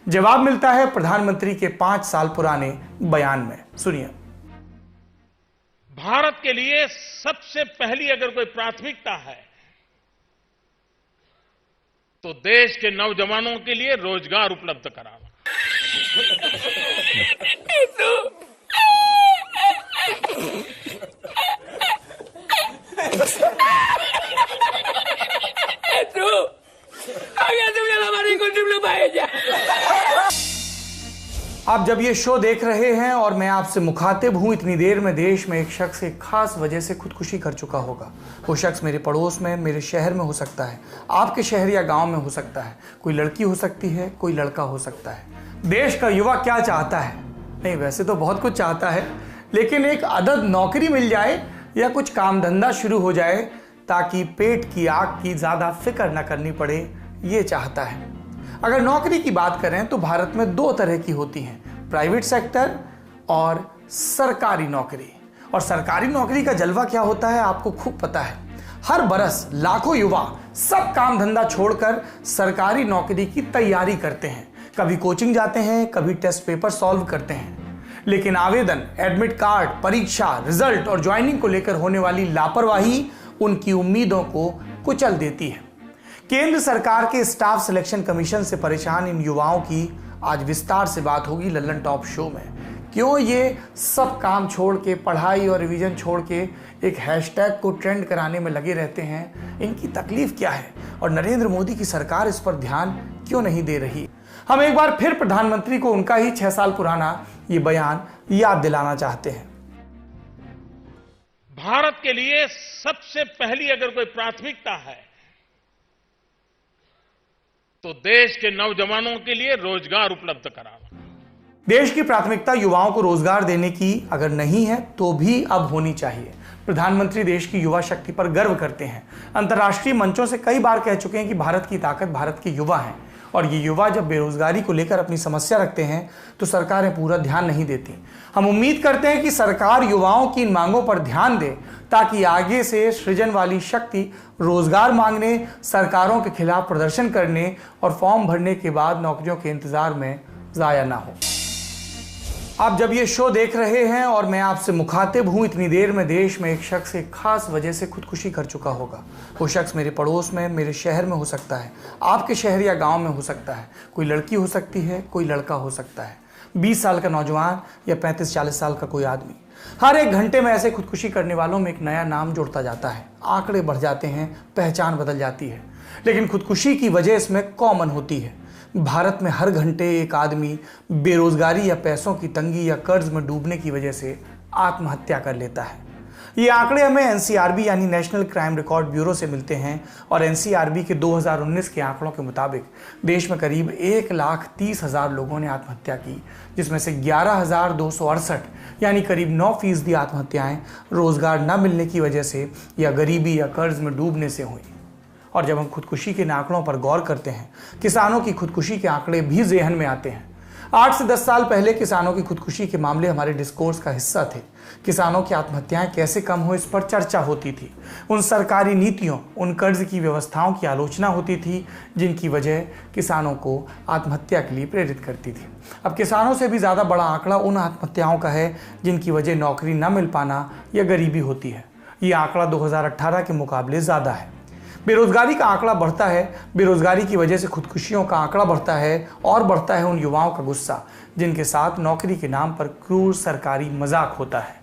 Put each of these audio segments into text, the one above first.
जवाब मिलता है प्रधानमंत्री के 5 साल पुराने बयान में। सुनिए। भारत के लिए सबसे पहली अगर कोई प्राथमिकता है तो देश के नौजवानों के लिए रोजगार उपलब्ध कराना। आप जब ये शो देख रहे हैं और मैं आपसे मुखातिब हूं, इतनी देर में देश में एक शख्स एक खास वजह से खुदकुशी कर चुका होगा। वो शख्स मेरे पड़ोस में, मेरे शहर में हो सकता है, आपके शहर या गांव में हो सकता है, कोई लड़की हो सकती है, कोई लड़का हो सकता है। देश का युवा क्या चाहता है? नहीं, वैसे तो बहुत कुछ चाहता है, लेकिन एक अदद नौकरी मिल जाए या कुछ काम धंधा शुरू हो जाए ताकि पेट की आग की ज़्यादा फिक्र न करनी पड़े, ये चाहता है। अगर नौकरी की बात करें तो भारत में 2 तरह की होती हैं, प्राइवेट सेक्टर और सरकारी नौकरी। और सरकारी नौकरी का जलवा क्या होता है आपको खूब पता है। हर बरस लाखों युवा सब काम धंधा छोड़कर सरकारी नौकरी की तैयारी करते हैं। कभी कोचिंग जाते हैं, कभी टेस्ट पेपर सॉल्व करते हैं, लेकिन आवेदन, एडमिट कार्ड, परीक्षा, रिजल्ट और ज्वाइनिंग को लेकर होने वाली लापरवाही उनकी उम्मीदों को कुचल देती है। केंद्र सरकार के स्टाफ सिलेक्शन कमीशन से परेशान इन युवाओं की आज विस्तार से बात होगी लल्लन टॉप शो में। क्यों ये सब काम छोड़ के, पढ़ाई और रिवीजन छोड़ के एक हैशटैग को ट्रेंड कराने में लगे रहते हैं, इनकी तकलीफ क्या है और नरेंद्र मोदी की सरकार इस पर ध्यान क्यों नहीं दे रही। हम एक बार फिर प्रधानमंत्री को उनका ही 6 साल पुराना ये बयान याद दिलाना चाहते हैं। भारत के लिए सबसे पहली अगर कोई प्राथमिकता है तो देश के नौजवानों के लिए रोजगार उपलब्ध कराना। देश की प्राथमिकता युवाओं को रोजगार देने की अगर नहीं है तो भी अब होनी चाहिए। प्रधानमंत्री देश की युवा शक्ति पर गर्व करते हैं। अंतर्राष्ट्रीय मंचों से कई बार कह चुके हैं कि भारत की ताकत भारत के युवा हैं, और ये युवा जब बेरोजगारी को लेकर अपनी समस्या रखते हैं तो सरकारें पूरा ध्यान नहीं देती। हम उम्मीद करते हैं कि सरकार युवाओं की इन मांगों पर ध्यान दे ताकि आगे से सृजन वाली शक्ति रोजगार मांगने, सरकारों के खिलाफ प्रदर्शन करने और फॉर्म भरने के बाद नौकरियों के इंतजार में जाया ना हो। आप जब ये शो देख रहे हैं और मैं आपसे मुखातिब हूं, इतनी देर में देश में एक शख्स एक खास वजह से खुदकुशी कर चुका होगा। वो शख्स मेरे पड़ोस में, मेरे शहर में हो सकता है, आपके शहर या गांव में हो सकता है, कोई लड़की हो सकती है, कोई लड़का हो सकता है, 20 साल का नौजवान या 35-40 साल का कोई आदमी। हर एक घंटे में ऐसे खुदकुशी करने वालों में एक नया नाम जुड़ता जाता है, आंकड़े बढ़ जाते हैं, पहचान बदल जाती है, लेकिन खुदकुशी की वजह इसमें कॉमन होती है। भारत में हर घंटे एक आदमी बेरोजगारी या पैसों की तंगी या कर्ज में डूबने की वजह से आत्महत्या कर लेता है। ये आंकड़े हमें एनसीआरबी यानी नेशनल क्राइम रिकॉर्ड ब्यूरो से मिलते हैं, और एनसीआरबी के 2019 के आंकड़ों के मुताबिक देश में करीब 1,30,000 लोगों ने आत्महत्या की, जिसमें से 11,268 यानी करीब 9% आत्महत्याएं रोजगार न मिलने की वजह से या गरीबी या कर्ज में डूबने से हुई। और जब हम खुदकुशी के आंकड़ों पर गौर करते हैं, किसानों की खुदकुशी के आंकड़े भी ज़हन में आते हैं। 8 से 10 साल पहले किसानों की खुदकुशी के मामले हमारे डिस्कोर्स का हिस्सा थे। किसानों की आत्महत्याएं कैसे कम हो, इस पर चर्चा होती थी। उन सरकारी नीतियों, उन कर्ज की व्यवस्थाओं की आलोचना होती थी जिनकी वजह किसानों को आत्महत्या के लिए प्रेरित करती थी। अब किसानों से भी ज़्यादा बड़ा आंकड़ा उन आत्महत्याओं का है जिनकी वजह नौकरी न मिल पाना या गरीबी होती है। ये आंकड़ा 2018 के मुकाबले ज़्यादा है। बेरोजगारी का आंकड़ा बढ़ता है, बेरोजगारी की वजह से खुदकुशियों का आंकड़ा बढ़ता है, और बढ़ता है उन युवाओं का गुस्सा जिनके साथ नौकरी के नाम पर क्रूर सरकारी मजाक होता है।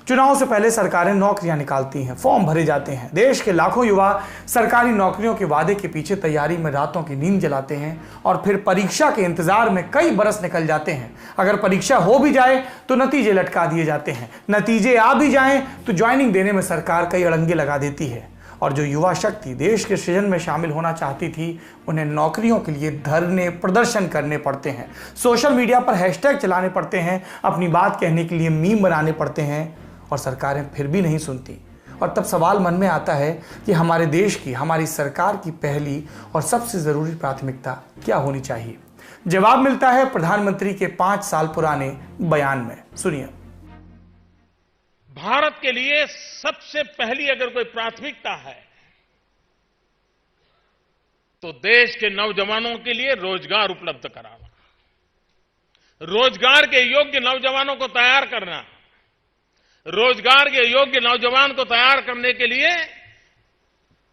चुनाव से पहले सरकारें नौकरियां निकालती हैं, फॉर्म भरे जाते हैं। देश के लाखों युवा सरकारी नौकरियों के वादे के पीछे तैयारी में रातों की नींद जलाते हैं, और फिर परीक्षा के इंतजार में कई बरस निकल जाते हैं। अगर परीक्षा हो भी जाए तो नतीजे लटका दिए जाते हैं, नतीजे आ भी जाएं तो ज्वाइनिंग देने में सरकार कई अड़ंगे लगा देती है। और जो युवा शक्ति देश के सृजन में शामिल होना चाहती थी, उन्हें नौकरियों के लिए धरने, प्रदर्शन करने पड़ते हैं, सोशल मीडिया पर हैशटैग चलाने पड़ते हैं, अपनी बात कहने के लिए मीम बनाने पड़ते हैं, और सरकारें फिर भी नहीं सुनती। और तब सवाल मन में आता है कि हमारे देश की, हमारी सरकार की पहली और सबसे ज़रूरी प्राथमिकता क्या होनी चाहिए। जवाब मिलता है प्रधानमंत्री के 5 साल पुराने बयान में। सुनिए। भारत के लिए सबसे पहली अगर कोई प्राथमिकता है तो देश के नौजवानों के लिए रोजगार उपलब्ध कराना। रोजगार के योग्य नौजवानों को तैयार करना, रोजगार के योग्य नौजवान को तैयार करने के लिए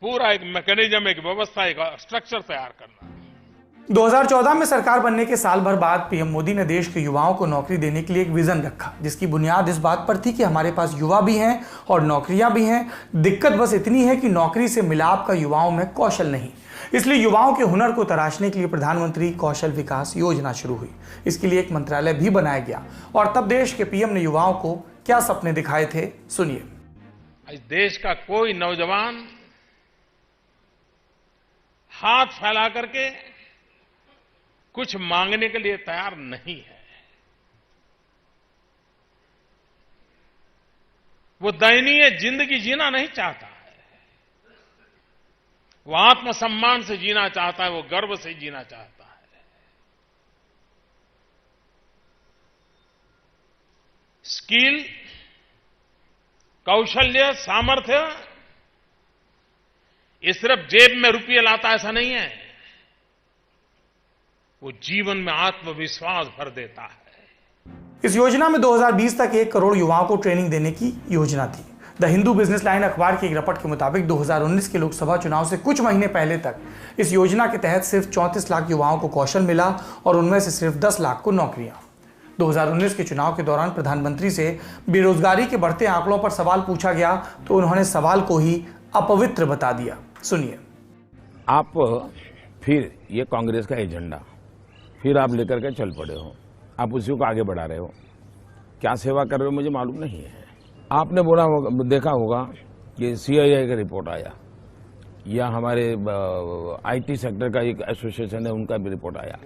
पूरा एक मैकेनिज्म, एक व्यवस्था, एक स्ट्रक्चर तैयार करना। 2014 में सरकार बनने के साल भर बाद पीएम मोदी ने देश के युवाओं को नौकरी देने के लिए एक विजन रखा, जिसकी बुनियाद इस बात पर थी कि हमारे पास युवा भी हैं और नौकरियां भी हैं। दिक्कत बस इतनी है कि नौकरी से मिलाप का युवाओं में कौशल नहीं। इसलिए युवाओं के हुनर को तराशने के लिए प्रधानमंत्री कौशल विकास योजना शुरू हुई। इसके लिए एक मंत्रालय भी बनाया गया। और तब देश के पीएम ने युवाओं को क्या सपने दिखाए थे, सुनिए। इस देश का कोई नौजवान हाथ फैला करके कुछ मांगने के लिए तैयार नहीं है। वो दयनीय जिंदगी जीना नहीं चाहता है, वो आत्मसम्मान से जीना चाहता है, वो गर्व से जीना चाहता है। स्किल, कौशल्य, सामर्थ्य ये सिर्फ जेब में रुपये लाता ऐसा नहीं है, वो जीवन में आत्मविश्वास भर देता है। इस योजना में 2020 तक 1 करोड़ युवाओं को ट्रेनिंग देने की योजना थी। द हिंदू बिजनेस लाइन अखबार की एक रिपोर्ट के मुताबिक 2019 के लोकसभा चुनाव से कुछ महीने पहले तक इस योजना के तहत सिर्फ 34 लाख युवाओं को कौशल मिला और उनमें से सिर्फ 10 लाख को नौकरियां। 2019 के चुनाव के दौरान प्रधानमंत्री से बेरोजगारी के बढ़ते आंकड़ों पर सवाल पूछा गया तो उन्होंने सवाल को ही अपवित्र बता दिया, सुनिए। आप फिर ये कांग्रेस का एजेंडा फिर आप लेकर के चल पड़े हो, आप उसी को आगे बढ़ा रहे हो। क्या सेवा कर रहे हो मुझे मालूम नहीं है। आपने बोला होगा, देखा होगा कि CII का रिपोर्ट आया या हमारे IT सेक्टर का एक एसोसिएशन है उनका भी रिपोर्ट आया,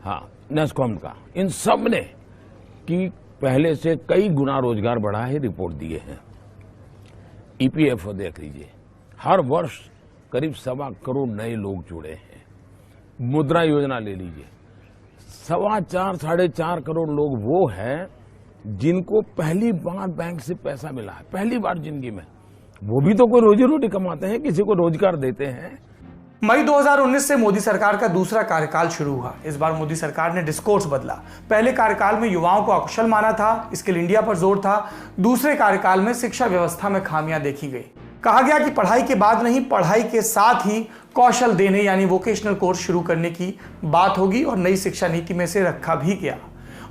हाँ नेस्कॉम का। इन सब ने कि पहले से कई गुना रोजगार बढ़ा है, रिपोर्ट दिए हैं। EPFO देख लीजिए, हर वर्ष करीब 1.25 करोड़ नए लोग जुड़े हैं। मुद्रा योजना ले लीजिए, 4.25-4.5 करोड़ लोग वो हैं जिनको पहली बार बैंक से पैसा मिला है, पहली बार जिंदगी में। वो भी तो कोई रोजी रोटी कमाते हैं, किसी को रोजगार देते हैं। मई 2019 से मोदी सरकार का दूसरा कार्यकाल शुरू हुआ। इस बार मोदी सरकार ने डिस्कोर्स बदला। पहले कार्यकाल में युवाओं को अकुशल माना था, स्किल इंडिया पर जोर था। दूसरे कार्यकाल में शिक्षा व्यवस्था में खामियां देखी गई। कहा गया कि पढ़ाई के बाद नहीं, पढ़ाई के साथ ही कौशल देने यानी वोकेशनल कोर्स शुरू करने की बात होगी और नई शिक्षा नीति में से रखा भी गया।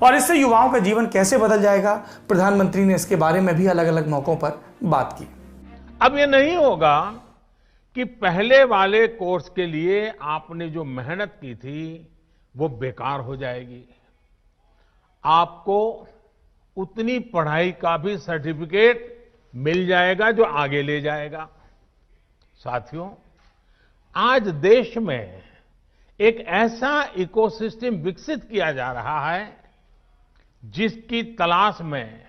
और इससे युवाओं का जीवन कैसे बदल जाएगा, प्रधानमंत्री ने इसके बारे में भी अलग अलग मौकों पर बात की। अब ये नहीं होगा कि पहले वाले कोर्स के लिए आपने जो मेहनत की थी वो बेकार हो जाएगी। आपको उतनी पढ़ाई का भी सर्टिफिकेट मिल जाएगा जो आगे ले जाएगा। साथियों, आज देश में एक ऐसा इकोसिस्टम विकसित किया जा रहा है जिसकी तलाश में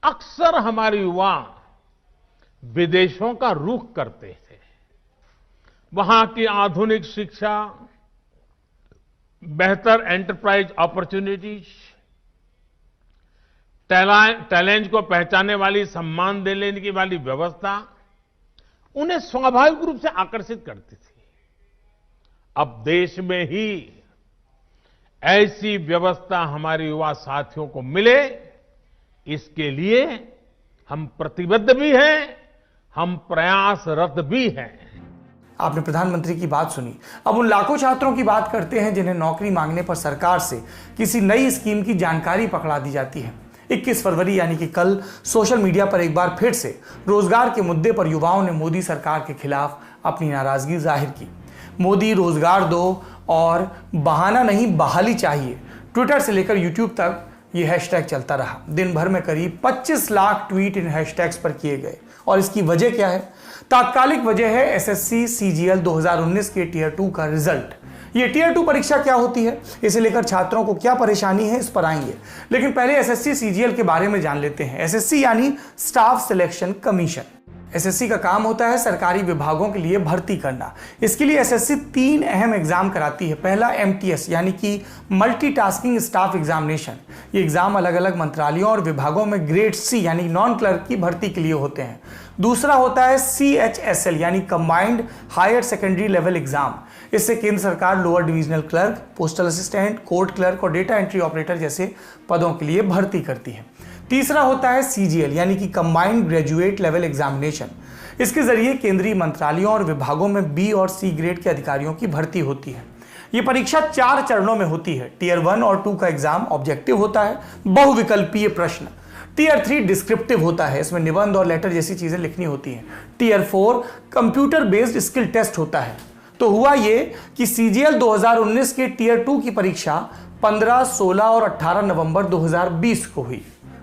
अक्सर हमारे युवा विदेशों का रुख करते थे। वहां की आधुनिक शिक्षा, बेहतर एंटरप्राइज अपॉर्चुनिटीज, टैलेंट को पहचानने वाली, सम्मान देने की वाली व्यवस्था उन्हें स्वाभाविक रूप से आकर्षित करती थी। अब देश में ही ऐसी व्यवस्था हमारे युवा साथियों को मिले, इसके लिए हम प्रतिबद्ध भी हैं, हम प्रयासरत भी हैं। आपने प्रधानमंत्री की बात सुनी। अब उन लाखों छात्रों की बात करते हैं जिन्हें नौकरी मांगने पर सरकार से किसी नई स्कीम की जानकारी पकड़ा दी जाती है। 21 फरवरी यानी कि कल सोशल मीडिया पर एक बार फिर से रोजगार के मुद्दे पर युवाओं ने मोदी सरकार के खिलाफ अपनी नाराजगी जाहिर की। मोदी रोजगार दो और बहाना नहीं बहाली चाहिए, ट्विटर से लेकर यूट्यूब तक ये हैशटैग चलता रहा। दिन भर में करीब 25 लाख ट्वीट इन हैशटैग्स पर किए गए। और इसकी वजह क्या है? तात्कालिक वजह है SSC CGL 2019 के टियर 2 का रिजल्ट। ये टियर 2 परीक्षा क्या होती है, इसे लेकर छात्रों को क्या परेशानी है, इस पर आएंगे। लेकिन पहले SSC CGL के बारे में जान लेते हैं। SSC यानी स्टाफ सिलेक्शन कमीशन। SSC का काम होता है सरकारी विभागों के लिए भर्ती करना। इसके लिए SSC 3 अहम एग्जाम कराती है। पहला MTS यानी कि मल्टीटास्किंग स्टाफ एग्जामिनेशन। ये एग्जाम अलग अलग मंत्रालयों और विभागों में ग्रेड C यानी नॉन क्लर्क की भर्ती के लिए होते हैं। दूसरा होता है CHSL यानी combined higher secondary level exam. इससे केंद्र सरकार lower divisional clerk, postal assistant, court clerk और डेटा एंट्री ऑपरेटर जैसे पदों के लिए भर्ती करती है। तीसरा होता है CGL यानी कि कंबाइंड ग्रेजुएट लेवल एग्जामिनेशन। इसके जरिए केंद्रीय मंत्रालयों और विभागों में B और C ग्रेड के अधिकारियों की भर्ती होती है। ये परीक्षा 4 चरणों में होती है। टियर 1 और 2 का एग्जाम ऑब्जेक्टिव होता है, बहुविकल्पीय प्रश्न। टियर 3 डिस्क्रिप्टिव होता है, इसमें निबंध और लेटर जैसी चीजें लिखनी होती हैं। Tier 4 computer based skill test होता है। तो हुआ ये कि CGL 2019 के टियर 2 की परीक्षा 15, 16 और 18 नवंबर 2020 को हुई।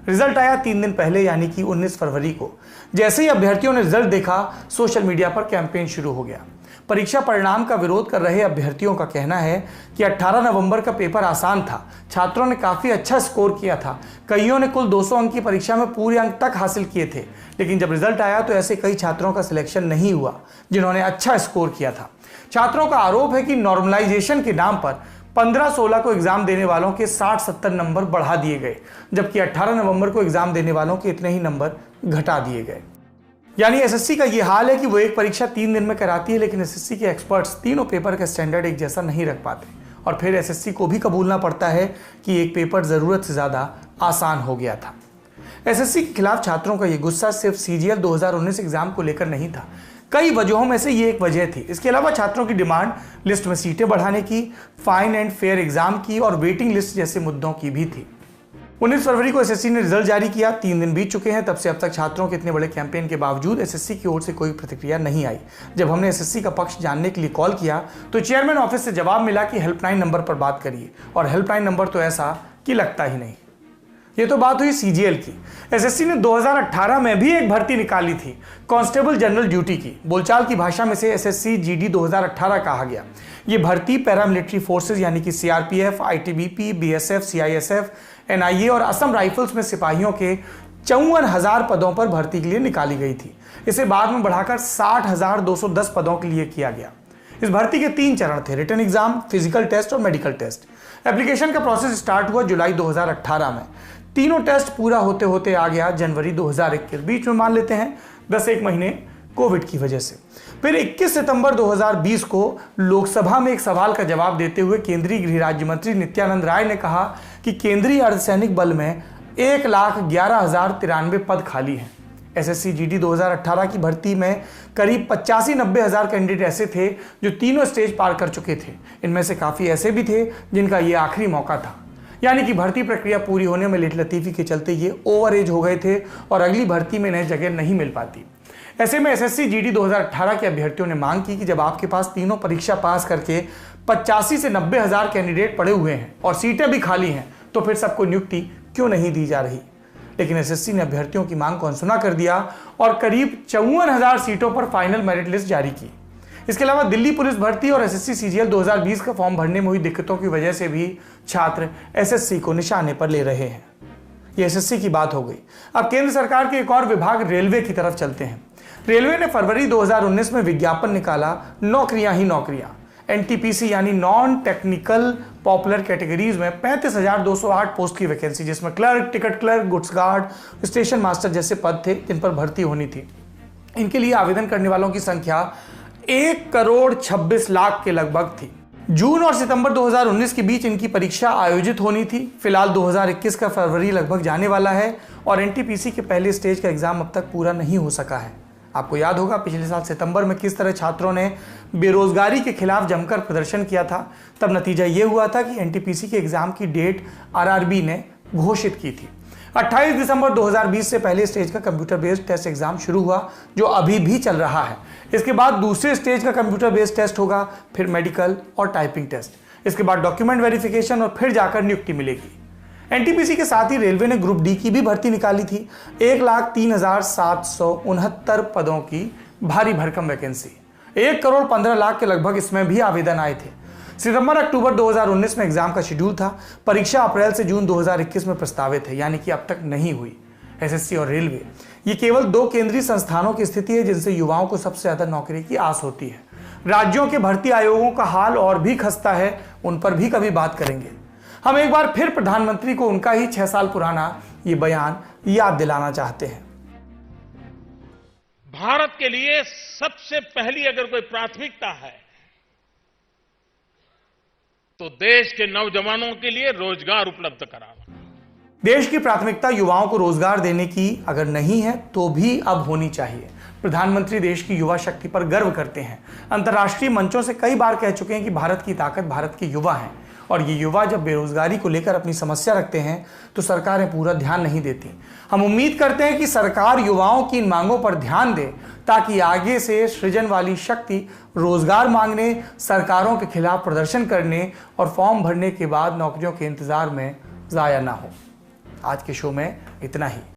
रिजल्ट आया 3 दिन पहले यानी कि 19 फरवरी को। जैसे ही अभ्यर्थियों ने रिजल्ट देखा, सोशल मीडिया पर कैंपेन शुरू हो गया। परीक्षा परिणाम का विरोध कर रहे अभ्यर्थियों का कहना है कि 18 नवंबर का पेपर आसान था, छात्रों ने काफी अच्छा स्कोर किया था, कईयों ने कुल 200 अंक की परीक्षा में पूरे अंक तक हासिल किए थे। लेकिन जब रिजल्ट आया तो ऐसे कई छात्रों का सिलेक्शन नहीं हुआ जिन्होंने अच्छा स्कोर किया था। छात्रों का आरोप है कि नॉर्मलाइजेशन के नाम पर 15-16 को एग्जाम देने वालों के 60-70 नंबर बढ़ा दिए गए, जबकि 18 नवंबर को एग्जाम देने वालों के इतने ही नंबर घटा दिए गए। यानी एसएससी का यह हाल है कि वो एक परीक्षा 3 दिन में कराती है, लेकिन एसएससी के एक्सपर्ट्स तीनों पेपर का स्टैंडर्ड एक जैसा नहीं रख पाते और फिर एसएससी को भी कबूलना पड़ता है कि एक पेपर जरूरत से ज्यादा आसान हो गया था। एसएससी के खिलाफ छात्रों का यह गुस्सा सिर्फ CGL 2019 एग्जाम को लेकर नहीं था, कई वजहों में से ये एक वजह थी। इसके अलावा छात्रों की डिमांड लिस्ट में सीटें बढ़ाने की, फाइन एंड फेयर एग्जाम की और वेटिंग लिस्ट जैसे मुद्दों की भी थी। 19 फरवरी को एसएससी ने रिजल्ट जारी किया। 3 दिन बीत चुके हैं, तब से अब तक छात्रों के इतने बड़े कैंपेन के बावजूद एसएससी की ओर से कोई प्रतिक्रिया नहीं आई। जब हमने एसएससी का पक्ष जानने के लिए कॉल किया तो चेयरमैन ऑफिस से जवाब मिला कि हेल्पलाइन नंबर पर बात करिए, और हेल्पलाइन नंबर तो ऐसा कि लगता ही नहीं। ये तो बात हुई CGL की। एसएससी ने 2018 में भी एक भर्ती निकाली थी, कांस्टेबल जनरल ड्यूटी की। बोलचाल की भाषा में से SSC GD 2018 कहा गया। ये भर्ती पैरामिलिट्री फोर्सेज यानी कि CRPF, ITBP, BSF, CISF, NIA और असम राइफल्स में सिपाहियों के 54,000 पदों पर भर्ती के लिए निकाली गई थी। इसे बाद में बढ़ाकर 60,210 पदों के लिए किया गया। इस भर्ती के 3 चरण थे, रिटन एग्जाम, फिजिकल टेस्ट और मेडिकल टेस्ट। एप्लीकेशन का प्रोसेस स्टार्ट हुआ जुलाई 2018 में। तीनों टेस्ट पूरा होते होते आ गया जनवरी 2021, बीच में मान लेते हैं 10-1 महीने कोविड की वजह से। फिर 21 सितंबर 2020 को लोकसभा में एक सवाल का जवाब देते हुए केंद्रीय गृह राज्य मंत्री नित्यानंद राय ने कहा कि केंद्रीय अर्धसैनिक बल में 1,11,093 पद खाली हैं। एसएससी GD 2018 की भर्ती में करीब 85-90 हज़ार कैंडिडेट ऐसे थे जो तीनों स्टेज पार कर चुके थे। इनमें से काफ़ी ऐसे भी थे जिनका ये आखिरी मौका था, यानी कि भर्ती प्रक्रिया पूरी होने में लेट लतीफ़ी के चलते ये ओवर एज हो गए थे और अगली भर्ती में इन्हें जगह नहीं मिल पाती। ऐसे में एसएससी GD 2018 के अभ्यर्थियों ने मांग की कि जब आपके पास तीनों परीक्षा पास करके 85 से 90 हज़ार कैंडिडेट पड़े हुए हैं और सीटें भी खाली हैं, तो फिर सबको नियुक्ति क्यों नहीं दी जा रही। लेकिन एसएससी ने अभ्यर्थियों की मांग को अनसुना कर दिया और करीब 54,000 सीटों पर फाइनल मेरिट लिस्ट जारी की। इसके अलावा दिल्ली पुलिस भर्ती और एसएससी CGL 2020 का फॉर्म भरने में हुई दिक्कतों की वजह से भी छात्र एसएससी को निशाने पर ले रहे हैं। ये एसएससी की बात हो गई। अब केंद्र सरकार के एक और विभाग रेलवे की तरफ चलते हैं। रेलवे ने फरवरी 2019 में विज्ञापन निकाला, नौकरियां ही नौकरियां। NTPC यानी नॉन टेक्निकल पॉपुलर कैटेगरीज में 35,208 पोस्ट की वैकेंसी, जिसमें clerk, ticket clerk, goods guard, station master जैसे पद थे जिन पर भर्ती होनी थी। इनके लिए आवेदन करने वालों की संख्या 1,26,00,000 के लगभग थी। जून और सितंबर 2019 के बीच इनकी परीक्षा आयोजित होनी थी। फिलहाल 2021 का फरवरी लगभग जाने वाला है और NTPC के पहले स्टेज का एग्जाम अब तक पूरा नहीं हो सका है। आपको याद होगा पिछले साल सितंबर में किस तरह छात्रों ने बेरोजगारी के खिलाफ जमकर प्रदर्शन किया था। तब नतीजा ये हुआ था कि NTPC के एग्जाम की डेट RRB ने घोषित की थी। 28 दिसंबर 2020 से पहले स्टेज का कंप्यूटर बेस्ड टेस्ट एग्जाम शुरू हुआ, जो अभी भी चल रहा है। इसके बाद दूसरे स्टेज का कंप्यूटर बेस्ड टेस्ट होगा, फिर मेडिकल और टाइपिंग टेस्ट। इसके बाद डॉक्यूमेंट वेरिफिकेशन और फिर जाकर नियुक्ति मिलेगी। NTPC के साथ ही रेलवे ने ग्रुप D की भी भर्ती निकाली थी। 1,03,769 पदों की भारी भरकम वैकेंसी, 1,15,00,000 के लगभग इसमें भी आवेदन आए थे। सितंबर-अक्टूबर 2019 में एग्जाम का शेड्यूल था। परीक्षा अप्रैल से जून 2021 में प्रस्तावित है, यानी कि अब तक नहीं हुई। एसएससी और रेलवे ये केवल 2 केंद्रीय संस्थानों की स्थिति है जिनसे युवाओं को सबसे ज्यादा नौकरी की आस होती है। राज्यों के भर्ती आयोगों का हाल और भी खस्ता है, उन पर भी कभी बात करेंगे। हम एक बार फिर प्रधानमंत्री को उनका ही 6 साल पुराना ये बयान याद दिलाना चाहते हैं। भारत के लिए सबसे पहली अगर कोई प्राथमिकता है तो देश के नौजवानों के लिए रोजगार उपलब्ध कराना। देश की प्राथमिकता युवाओं को रोजगार देने की अगर नहीं है तो भी अब होनी चाहिए। प्रधानमंत्री देश की युवा शक्ति पर गर्व करते हैं। अंतर्राष्ट्रीय मंचों से कई बार कह चुके हैं कि भारत की ताकत भारत के युवा हैं, और ये युवा जब बेरोजगारी को लेकर अपनी समस्या रखते हैं तो सरकारें पूरा ध्यान नहीं देती। हम उम्मीद करते हैं कि सरकार युवाओं की इन मांगों पर ध्यान दे ताकि आगे से सृजन वाली शक्ति रोजगार मांगने, सरकारों के खिलाफ प्रदर्शन करने और फॉर्म भरने के बाद नौकरियों के इंतजार में जाया ना हो। आज के शो में इतना ही।